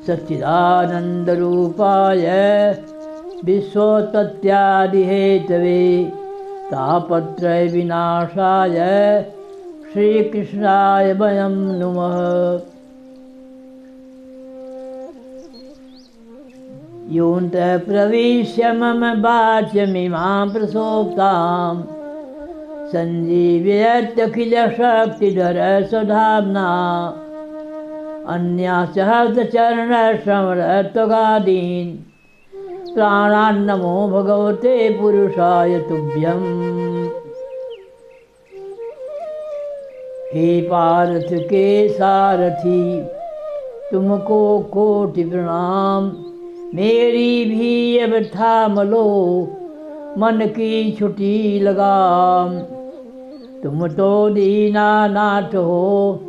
सच्चिदानन्दरूपाय विश्वोत्पत्त्यादिहेतवे तापत्रय विनाशाय श्रीकृष्णाय वयं नुमः। योऽन्तः प्रविश्य मम वाच्यमिमां प्रसोक्तां सञ्जीवयत्यखिलशक्तिधरस्वधाम्ना अन्यासहस्रचरणश्रवणत्वगादीन् प्राणान्नमो भगवते पुरुषाय तुभ्यम्। हे पार्थ के सारथी तुमको कोटि प्रणाम, मेरी भी अब थाम लो मन की छुट्टी लगाम। तुम तो दीनानाथ हो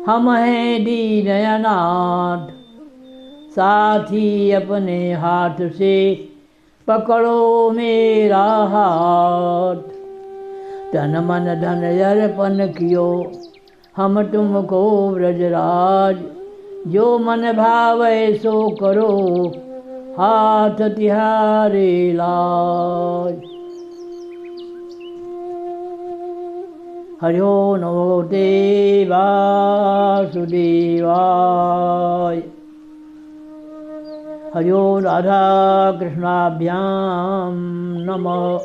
हम हैं दीन अनाथ, साथ ही अपने हाथ से पकड़ो मेरा हाथ। तन मन धन अर्पण कियो हम तुमको ब्रजराज, जो मन भावे सो करो हाथ तिहारे लाज। हरि ओम नमो भगवते वासुदेवाय। हरि ओम राधा कृष्णाभ्याम नमः।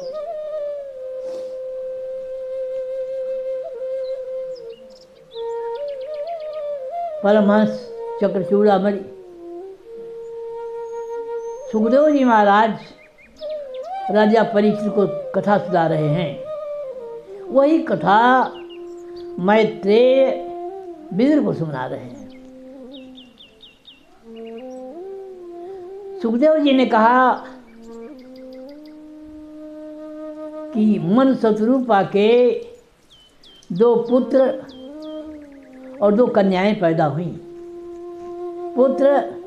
परमहंस चक्रचूड़ामणि सुखदेव जी महाराज राजा परीक्षित को कथा सुना रहे हैं। वही कथा मैत्रेय विदुर को सुना रहे हैं। सुखदेव जी ने कहा कि मन शत्रुपा के 2 पुत्र और 2 कन्याएं पैदा हुई। पुत्र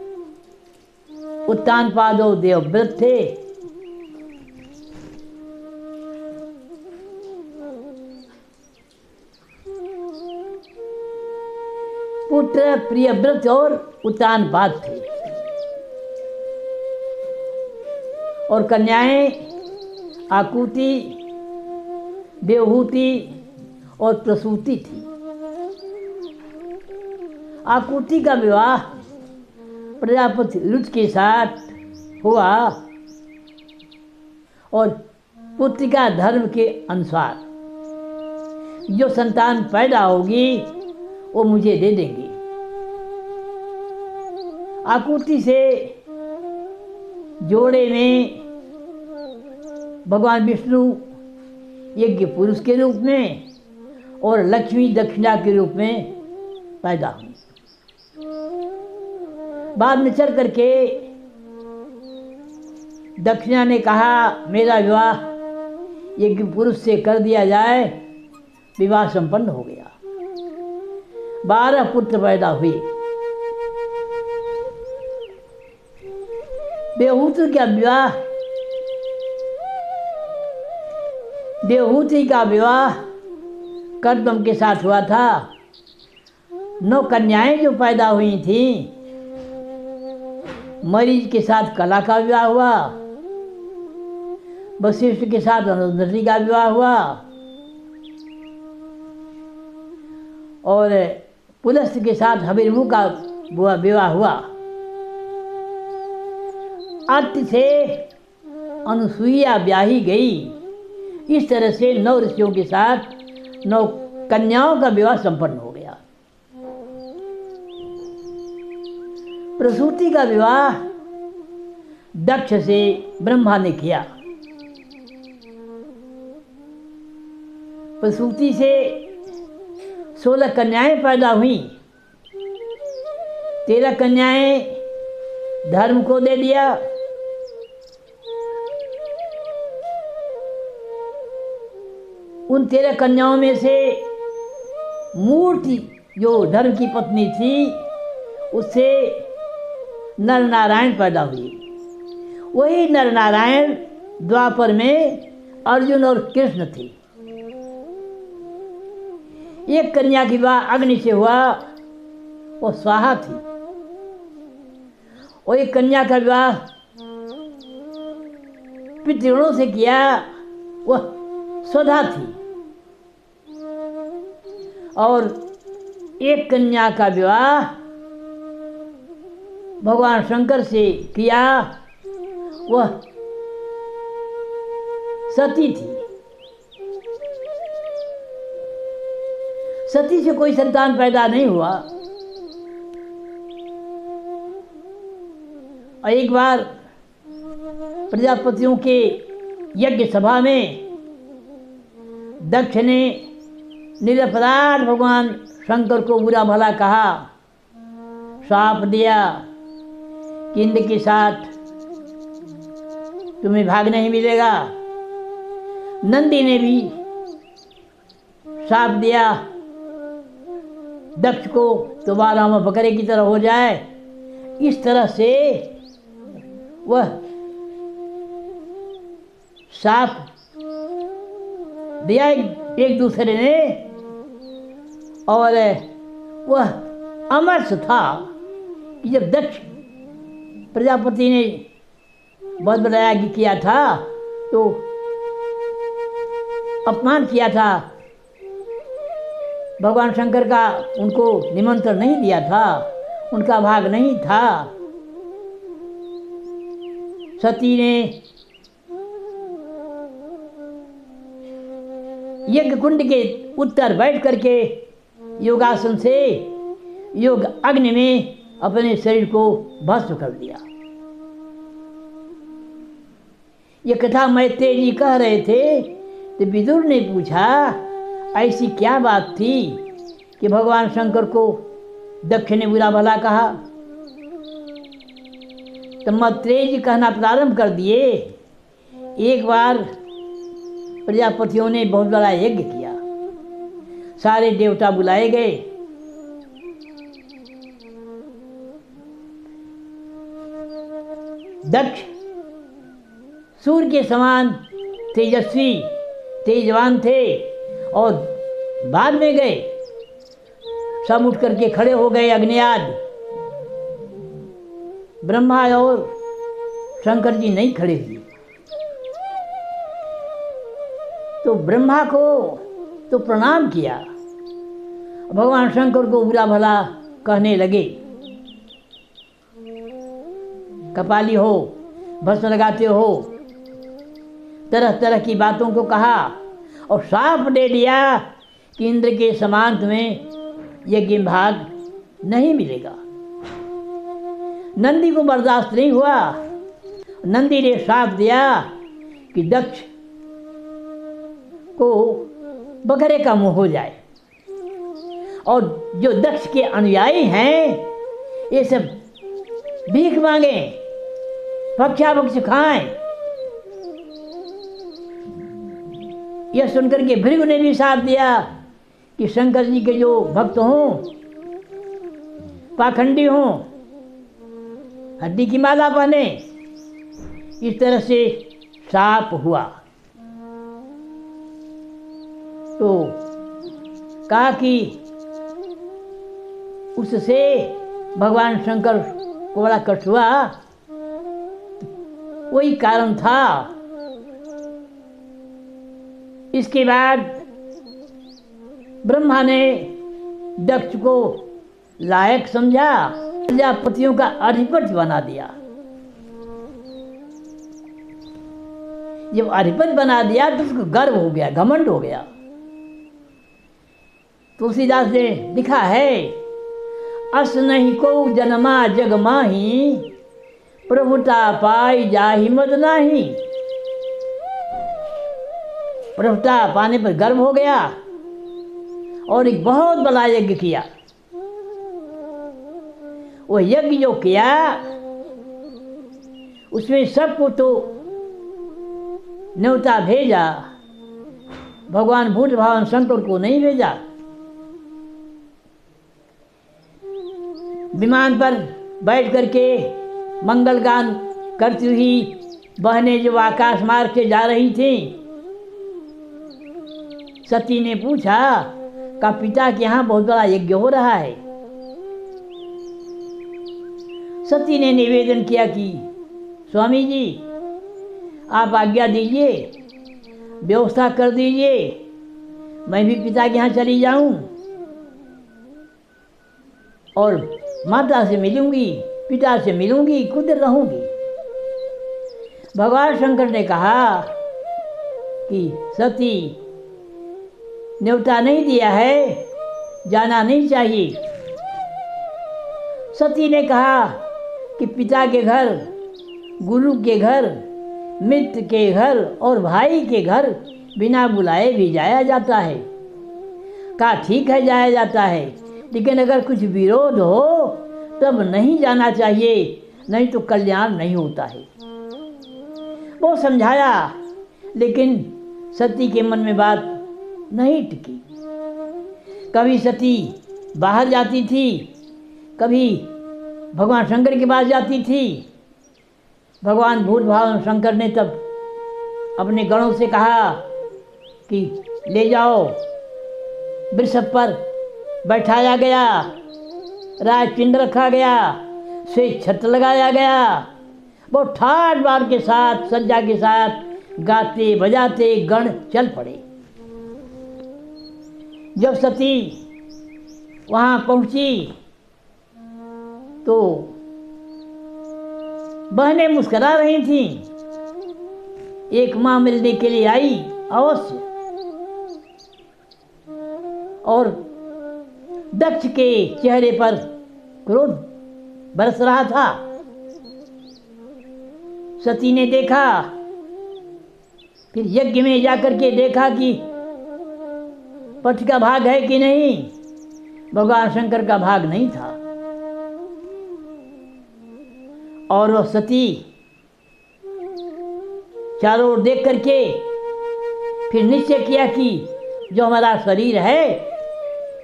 उत्तानपादो देवव्रत थे, पुत्र प्रियव्रत और उत्तानपाद थे, और कन्याएं आकुति, देवहूति और प्रसूति थी। आकुति का विवाह प्रजापति लुट के साथ हुआ और पुत्रिका धर्म के अनुसार जो संतान पैदा होगी वो मुझे दे देंगी। आकुति से जोड़े में भगवान विष्णु यज्ञ पुरुष के रूप में और लक्ष्मी दक्षिणा के रूप में पैदा हुई। बाद में चल करके दक्षिणा ने कहा मेरा विवाह यज्ञ पुरुष से कर दिया जाए। विवाह संपन्न हो गया। 12 पुत्र पैदा हुए। देवहूति का विवाह कर्दम के साथ हुआ था। 9 कन्याएं जो पैदा हुई थीं, मरीज के साथ कला का विवाह हुआ, वशिष्ठ के साथ अनुदति का विवाह हुआ और पुलस्त्य के साथ हविर्भु का विवाह हुआ। अत्य से अनुसुईया ब्याही गई। इस तरह से 9 ऋषियों के साथ 9 कन्याओं का विवाह संपन्न हो गया। प्रसूति का विवाह दक्ष से ब्रह्मा ने किया। प्रसूति से 16 कन्याएं पैदा हुई। 13 कन्याएं धर्म को दे दिया। उन 13 कन्याओं में से मूर्ति जो धर्म की पत्नी थी उससे नर नारायण पैदा हुई। वही नर नारायण द्वापर में अर्जुन और कृष्ण थे। एक कन्या की विवाह अग्नि से हुआ, वो स्वाहा थी। और एक कन्या का विवाह पितृणों से किया, वह स्वधा थी। और एक कन्या का विवाह भगवान शंकर से किया, वह सती थी। सती से कोई संतान पैदा नहीं हुआ। और एक बार प्रजापतियों के यज्ञ सभा में दक्ष ने निरपराध भगवान शंकर को बुरा भला कहा, श्राप दिया कि इंद्र के साथ तुम्हें भाग नहीं मिलेगा। नंदी ने भी श्राप दिया दक्ष को, तो 12वां बकरे की तरह हो जाए। इस तरह से वह श्राप दिया एक दूसरे ने। और वह अमरस था कि जब दक्ष प्रजापति ने बहुत बड़ा यज्ञ किया था तो अपमान किया था, भगवान शंकर का उनको निमंत्रण नहीं दिया था, उनका भाग नहीं था। सती ने यज्ञ कुंड के उत्तर बैठ करके योगासन से योग अग्नि में अपने शरीर को भस्म कर दिया। ये कथा मैत्रेय जी कह रहे थे तो विदुर ने पूछा, ऐसी क्या बात थी कि भगवान शंकर को दक्ष ने बुरा भला कहा? तो मैत्रेय जी कहना प्रारंभ कर दिए, एक बार प्रजापतियों ने बहुत बड़ा यज्ञ किया, सारे देवता बुलाए गए। दक्ष सूर्य के समान तेजस्वी तेजवान थे और बाद में गए, सब उठ करके खड़े हो गए अग्नियाद। ब्रह्मा और शंकर जी नहीं खड़े हुए। तो ब्रह्मा को तो प्रणाम किया, भगवान शंकर को बुरा भला कहने लगे, कपाली हो, भस्म लगाते हो, तरह तरह की बातों को कहा और श्राप दे दिया कि इंद्र के समान तुम्हें यज्ञ भाग नहीं मिलेगा। नंदी को बर्दाश्त नहीं हुआ, नंदी ने श्राप दिया कि दक्ष को बकरे का मुंह हो जाए। और जो दक्ष के अनुयायी हैं ये सब भीख मांगे, भक्ष्याभक्ष खाएं। यह सुनकर के भृगु ने भी साथ दिया कि शंकर जी के जो भक्त हों, पाखंडी हों, हड्डी की माला पहने। इस तरह से श्राप हुआ। तो कहा कि उससे भगवान शंकर को बड़ा कष्ट हुआ, वही कारण था। इसके बाद ब्रह्मा ने दक्ष को लायक समझा, प्रजापतियों का अधिपति बना दिया। जब अधिपति बना दिया तो उसको गर्व हो गया, घमंड हो गया। तुलसीदास ने लिखा है, अस नहीं को जन्मा जग माही, प्रभुता पाई जाहि मद नाही। प्रभुता पाने पर गर्व हो गया और एक बहुत बड़ा यज्ञ किया। वो यज्ञ जो किया उसमें सबको तो न्योता भेजा, भगवान भूत भावन शंकर को नहीं भेजा। विमान पर बैठ करके मंगल गान करती हुई बहनें जो आकाश मार्ग से जा रही थीं, सती ने पूछा का पिता के यहाँ बहुत बड़ा यज्ञ हो रहा है। सती ने निवेदन किया कि स्वामी जी आप आज्ञा दीजिए, व्यवस्था कर दीजिए, मैं भी पिता के यहाँ चली जाऊं और माता से मिलूंगी, पिता से मिलूंगी, खुद रहूंगी। भगवान शंकर ने कहा कि सती न्योता नहीं दिया है, जाना नहीं चाहिए। सती ने कहा कि पिता के घर, गुरु के घर, मित्र के घर और भाई के घर बिना बुलाए भी जाया जाता है। कहा ठीक है जाया जाता है, लेकिन अगर कुछ विरोध हो तब नहीं जाना चाहिए, नहीं तो कल्याण नहीं होता है। वो समझाया, लेकिन सती के मन में बात नहीं टिकी। कभी सती बाहर जाती थी, कभी भगवान शंकर के पास जाती थी। भगवान भूत भावन शंकर ने तब अपने गणों से कहा कि ले जाओ। वृषभ पर बैठाया गया, राजपिंड रखा गया, श्वेत छत्र लगाया गया। वो ठाट बार के साथ, सज्जा के साथ गाते बजाते गण चल पड़े। जब सती वहाँ पहुँची तो बहनें मुस्कुरा रही थीं। एक माँ मिलने के लिए आई अवश्य, और दक्ष के चेहरे पर क्रोध बरस रहा था। सती ने देखा, फिर यज्ञ में जाकर के देखा कि पति का भाग है कि नहीं। भगवान शंकर का भाग नहीं था, और वह सती चारों ओर देख करके फिर निश्चय किया कि जो हमारा शरीर है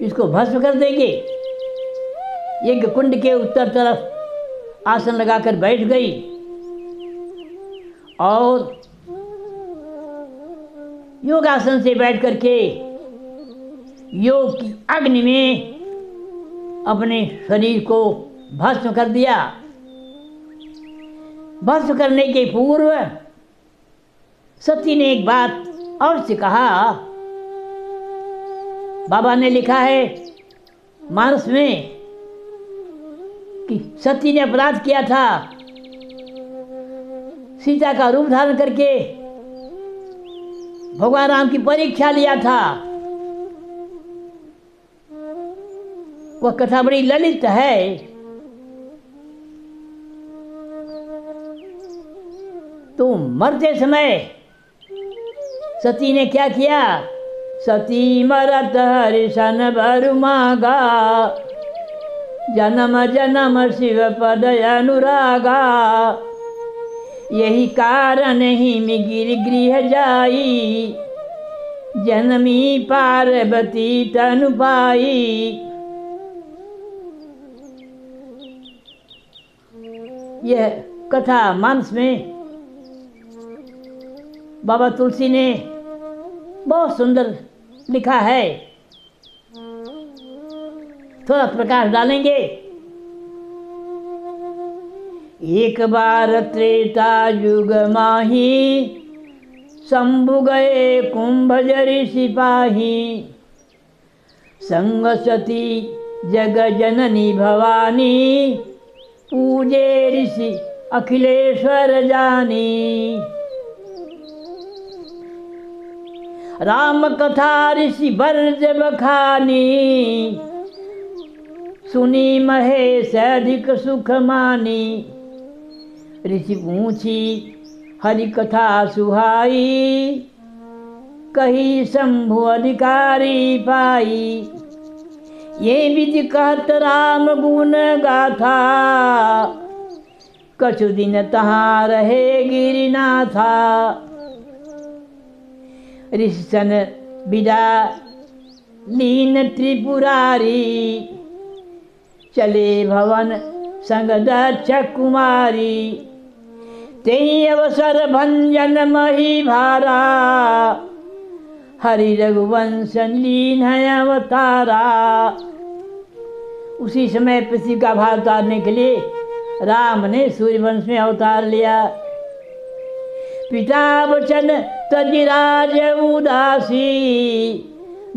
इसको भस्म कर देंगे। यज्ञ कुंड के उत्तर तरफ आसन लगाकर बैठ गई और योगासन से बैठ करके योग की अग्नि में अपने शरीर को भस्म कर दिया। भस्म करने के पूर्व सती ने एक बात और से कहा। बाबा ने लिखा है मानस में कि सती ने अपराध किया था, सीता का रूप धारण करके भगवान राम की परीक्षा लिया था। वह कथा बड़ी ललित है। तो मरते समय सती ने क्या किया? सती मरत हरिशन भरु मागा, जन्म जन्म शिव पद अनुरागा। यही कारण ही मिगिर गृह जाई, जनमी पार्वती तनु पाई। यह कथा मानस में बाबा तुलसी ने बहुत सुंदर लिखा है। थोड़ा प्रकाश डालेंगे। एक बार त्रेता युग माही, शंभु गए कुंभजरी सिपाही। संग सती जग जननी भवानी, पूजे ऋषि अखिलेश्वर जानी। राम कथा ऋषि बरज बखानी, सुनी महेश अधिक सुख मानी। ऋषि पूछी हरि कथा सुहाई, कही शंभु अधिकारी पाई। ये विधि कहत राम गुण गाथा, कछु दिन तहाँ रहे गिरिनाथा। ऋषि सन विदा लीन त्रिपुरारी, चले भवन संग दक्ष कुमारी। तेहि अवसर भंजन मही भारा, हरि रघुवंश लीन है अवतारा। उसी समय पृथ्वी का भार उतारने के लिए राम ने सूर्यवंश में अवतार लिया। पिता वचन तजि राज उदासी,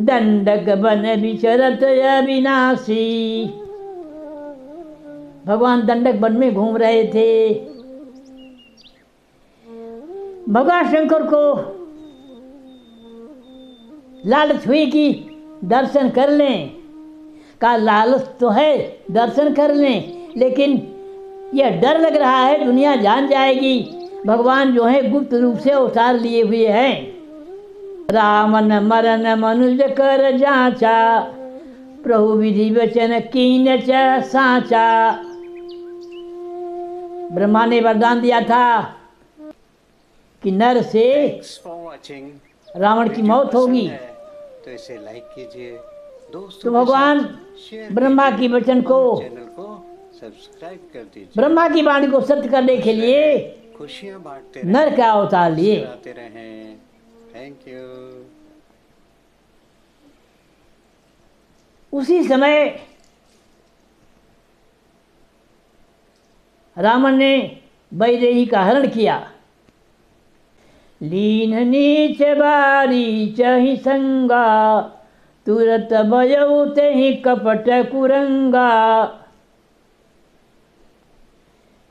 दंडक बन विचरत अविनाशी। भगवान दंडक वन में घूम रहे थे। भगवान शंकर को लालच हुई कि दर्शन कर लें। का लालच तो है दर्शन कर लें, लेकिन यह डर लग रहा है दुनिया जान जाएगी भगवान जो है गुप्त रूप से अवतार लिए हुए हैं। रामन मरन मनुज कर जाचा, प्रभु विधि वचन कीन च साचा। ब्रह्मा ने वरदान दिया था कि नर से रावण की मौत होगी। तो इसे लाइक कीजिए, दोस्तों तो भगवान ब्रह्मा की वचन को, चैनल को सब्सक्राइब कर दीजिए। ब्रह्मा की वाणी को सत्य करने के लिए खुशियां बांटते नर का अवतार लिए। रहें। Thank you. उसी समय रावण ने वैदेही का हरण किया। लीन नीच बारी चहि संगा, तुरत भयउ तेहि कपट कुरंगा।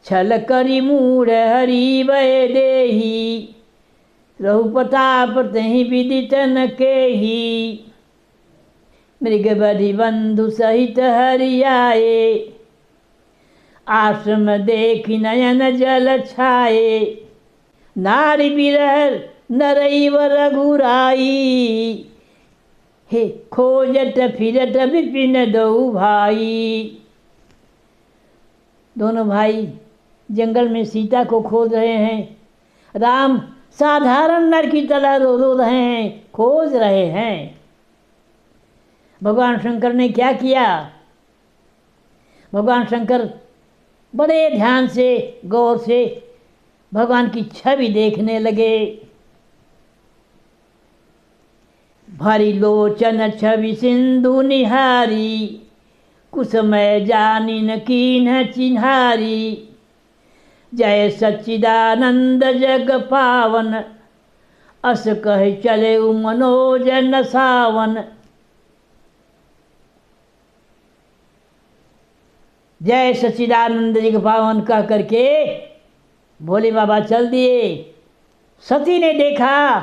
छल करि मूढ़ हरि वैदेही, रघुपताप तहि विदित न केही। मृगबधि बंधु सहित हरि आए, आश्रम देखि नयन जल छाए। नारी बिरह नरैव रघुराई, हे खोजत फिरत विपिन दो भाई। दोनों भाई जंगल में सीता को खोज रहे हैं। राम साधारण नर की तरह रो रहे हैं, खोज रहे हैं। भगवान शंकर ने क्या किया? भगवान शंकर बड़े ध्यान से गौर से भगवान की छवि देखने लगे। भारी लोचन छवि सिंधु निहारी, कुसमय जानिन कीन्ह चिन्हारी। जय सच्चिदानंद जग पावन, अस कह चले मनोज न सावन। जय सच्चिदानंद जग पावन कह करके भोले बाबा चल दिए। सती ने देखा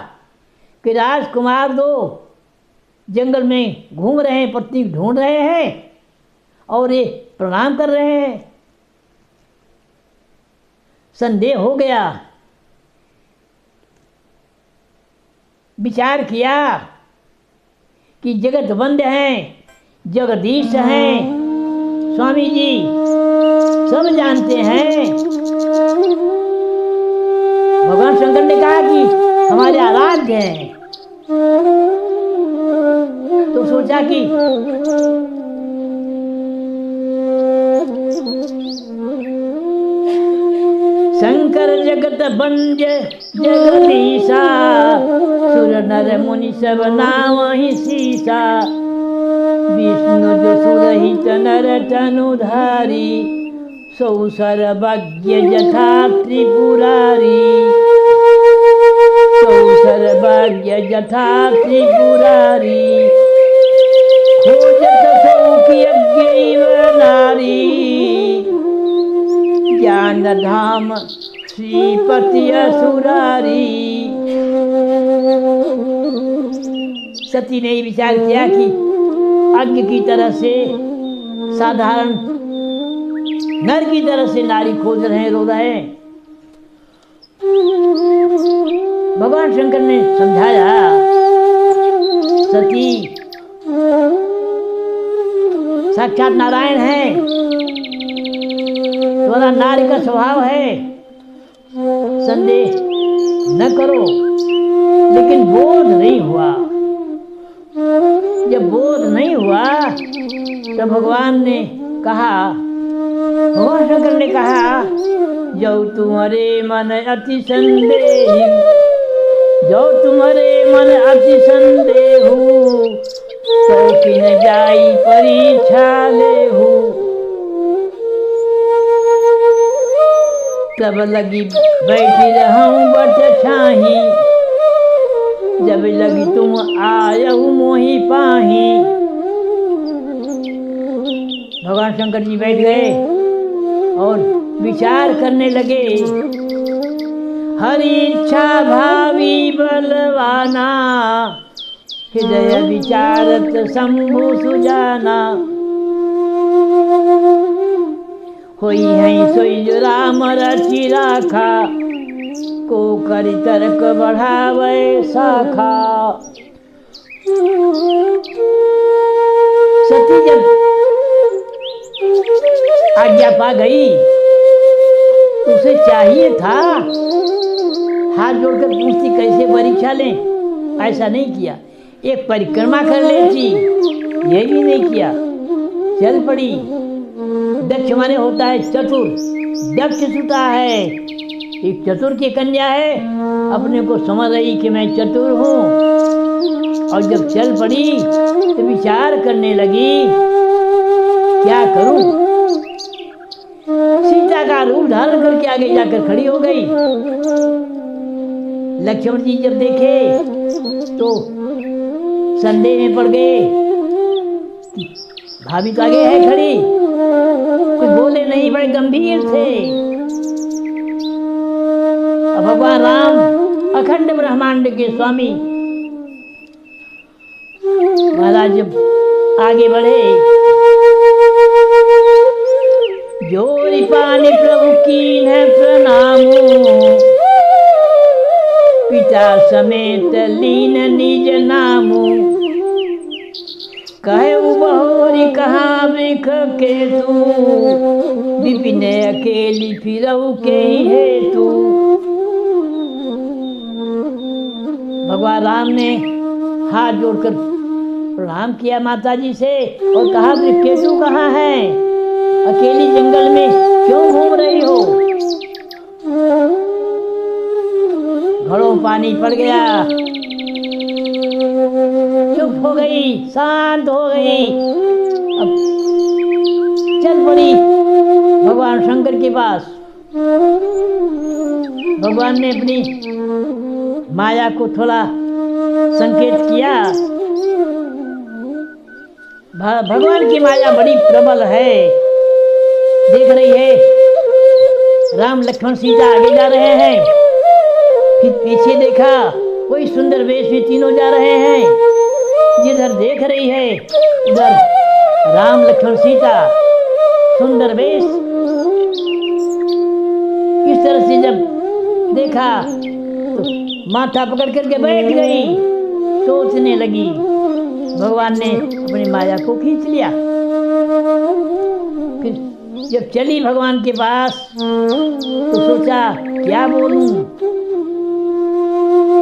कि राजकुमार दो जंगल में घूम रहे हैं, पत्नी ढूंढ रहे हैं और ये प्रणाम कर रहे हैं। संदेह हो गया। विचार किया कि जगत बंद हैं, जगदीश हैं, स्वामी जी सब जानते हैं। भगवान शंकर ने कहा कि हमारे आराध्य हैं। तो सोचा कि शंकर जगत बंज जगदीशा, सुर नर मुनि सब नावहि सीसा। विष्णु जो सुरहित नर तनुधारी, सौ सर्वज्ञ यथा त्रिपुरारी। सौ सर्वज्ञ यथा त्रिपुरारी, खोजत सौख्यज्ञैव नारी। ज्ञान धाम श्रीपति असुरारी। सती ने विचार किया कि अज्ञ की तरह से, साधारण नर की तरह से नारी खोज रहे हैं, रो रहे हैं। भगवान शंकर ने समझाया, सती साक्षात नारायण है, तुम्हारा नारी का स्वभाव है, संदेह न करो। लेकिन बोध नहीं हुआ। जब बोध नहीं हुआ तो भगवान ने कहा, भगवान शंकर ने कहा, जो तुम्हारे मन अति संदेह, जो तुम्हारे मन अति संदेह, तो किन जाई परीक्षा लेहु। तब लगी बैठी रहूं बट छाही, जब लगी तुम आयहु मोहि पाही। भगवान शंकर जी बैठ गए और विचार करने लगे। हरि इच्छा भावी बलवाना, हृदय विचारत शंभु सुजाना। होई है सोई जो राम रचि राखा, को करि तर्क बढ़ावे शाखा। सती जब आज्ञा पा गई तो उसे चाहिए था हाथ जोड़कर पूछती कैसे परीक्षा लें, ऐसा नहीं किया। एक परिक्रमा कर लेती, ये भी नहीं किया, चल पड़ी। दक्ष माने होता है चतुर, दक्ष सुता है, एक चतुर की कन्या है, अपने को समझ रही कि मैं चतुर हूँ। और जब चल पड़ी तो विचार करने लगी क्या करूं। सीता का रूप धारण करके आगे जाकर खड़ी हो गई। लक्ष्मण जी जब देखे तो संदेह में पड़ गए, भाभी तो आगे है खड़ी, कुछ बोले नहीं, बड़े गंभीर थे। अब भगवान राम अखंड ब्रह्मांड के स्वामी महाराज जब आगे बढ़े, जोरी पानी प्रभु कीन है प्रणामो, पिता समेत लीन निज नामो। कहे बहोरी कहा वृख के तू, विपिन अकेली फिरऊ के हेतु। भगवान राम ने हाथ जोड़कर प्रणाम किया माता जी से और कहा वृख केतु कहाँ है, अकेली जंगल में क्यों घूम रही हो। घड़ों पानी पड़ गया, चुप हो गई, शांत हो गई। अब चल पड़ी भगवान शंकर के पास। भगवान ने अपनी माया को थोड़ा संकेत किया। भगवान की माया बड़ी प्रबल है, देख रही है राम लक्ष्मण सीता आगे जा रहे हैं, फिर पीछे देखा कोई सुंदर वेश में तीनों जा रहे हैं। जिधर देख रही है उधर राम लक्ष्मण सीता सुंदर वेश। इस तरह से जब देखा तो माथा पकड़ करके बैठ गई, सोचने लगी। भगवान ने अपनी माया को खींच लिया। फिर जब चली भगवान के पास तो सोचा क्या बोलूं,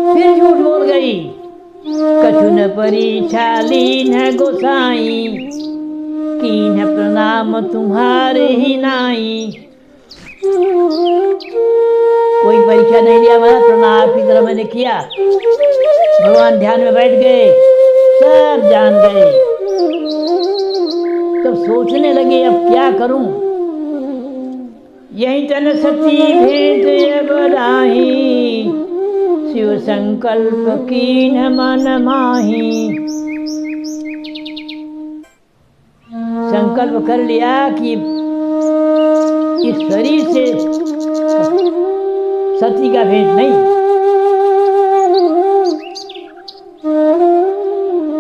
फिर झूठ बोल गई। कछुन परीक्षा लीन है गोसाई, कीन है प्रणाम तुम्हारे ही नाई। कोई परीक्षा नहीं लिया, मैं प्रणाम की तरह मैंने किया। भगवान ध्यान में बैठ गए, सब जान गए। तो सोचने लगे अब क्या करूं। यही तन सती भेंट बधाई, शिव संकल्प कीन मन माही। संकल्प कर लिया कि इस शरीर से सती का भेंट नहीं।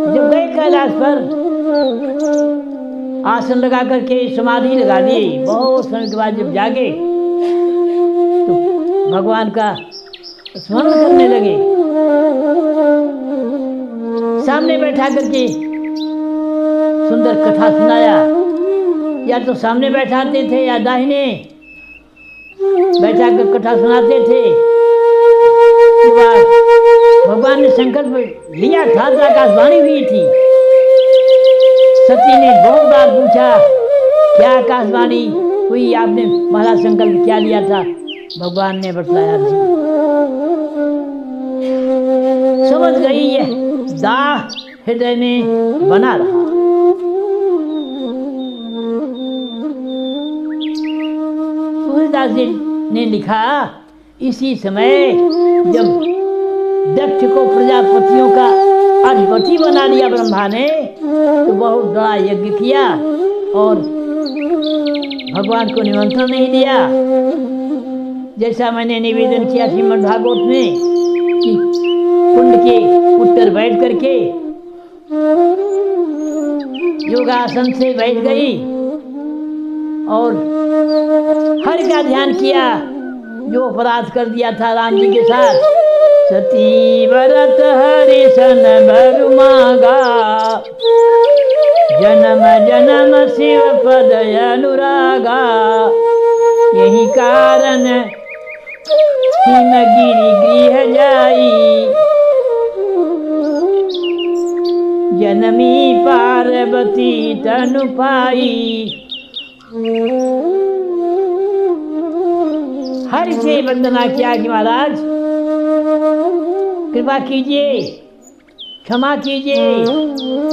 जब गए कैलाश पर आसन लगा करके समाधि लगा दी, बहुत समय के बाद जब जागे तो भगवान का स्मरण करने लगे। सामने बैठा करके सुंदर कथा सुनाया, या तो सामने बैठाते थे या दाहिने बैठा कर कथा सुनाते थे। भगवान ने संकल्प लिया था तो आकाशवाणी हुई थी। सती ने बहुत बार पूछा क्या आकाशवाणी हुई, आपने महाराज संकल्प क्या लिया था। भगवान ने बतलाया नहीं। समझ गई, यह दाह हृदय में बना रहा। सूर्यदास जी ने लिखा, इसी समय जब दक्ष को प्रजापतियों का अधिपति बना दिया ब्रह्मा ने, तो बहुत बड़ा यज्ञ किया और भगवान को निमंत्रण नहीं दिया। जैसा मैंने निवेदन किया श्रीमद् भागवत में कि कुंड के उत्तर बैठ करके योगासन से बैठ गई और हरि का ध्यान किया, जो अपराध कर दिया था राम जी के साथ। सती व्रत हरि सन भर मांगा, जन्म जन्म शिव पद अनुरागा। यही कारण हिमगिरि गृह जाई, जनमी पार्वती तनु पाई। हरि से वंदना किया कि महाराज कृपा कीजिए, क्षमा कीजिए,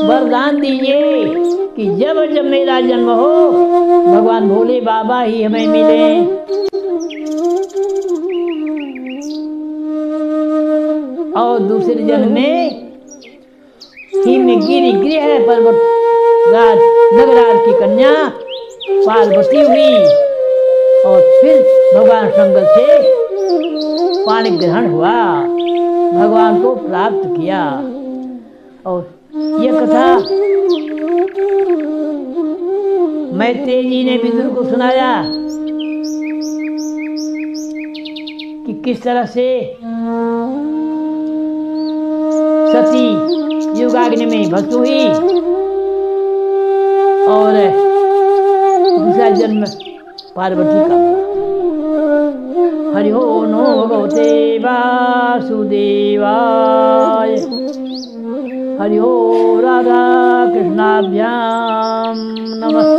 वरदान दीजिए कि जब जब मेरा जन्म हो भगवान भोले बाबा ही हमें मिले। और दूसरे जन्म में हिमगिरि गृह पर्वत राज नगराज की कन्या पार्वती हुई और फिर भगवान शंकर से पाणी ग्रहण हुआ, भगवान को प्राप्त किया। और ये कथा मैत्रेय जी ने विदुर को सुनाया कि किस तरह से सती युगाग्नि में भस्म हुई और दूसरा जन्म पार्वती का। हरि ओम नमो भगवते वासुदेवाय। हरि ओम राधा कृष्णाभ्याम नमः।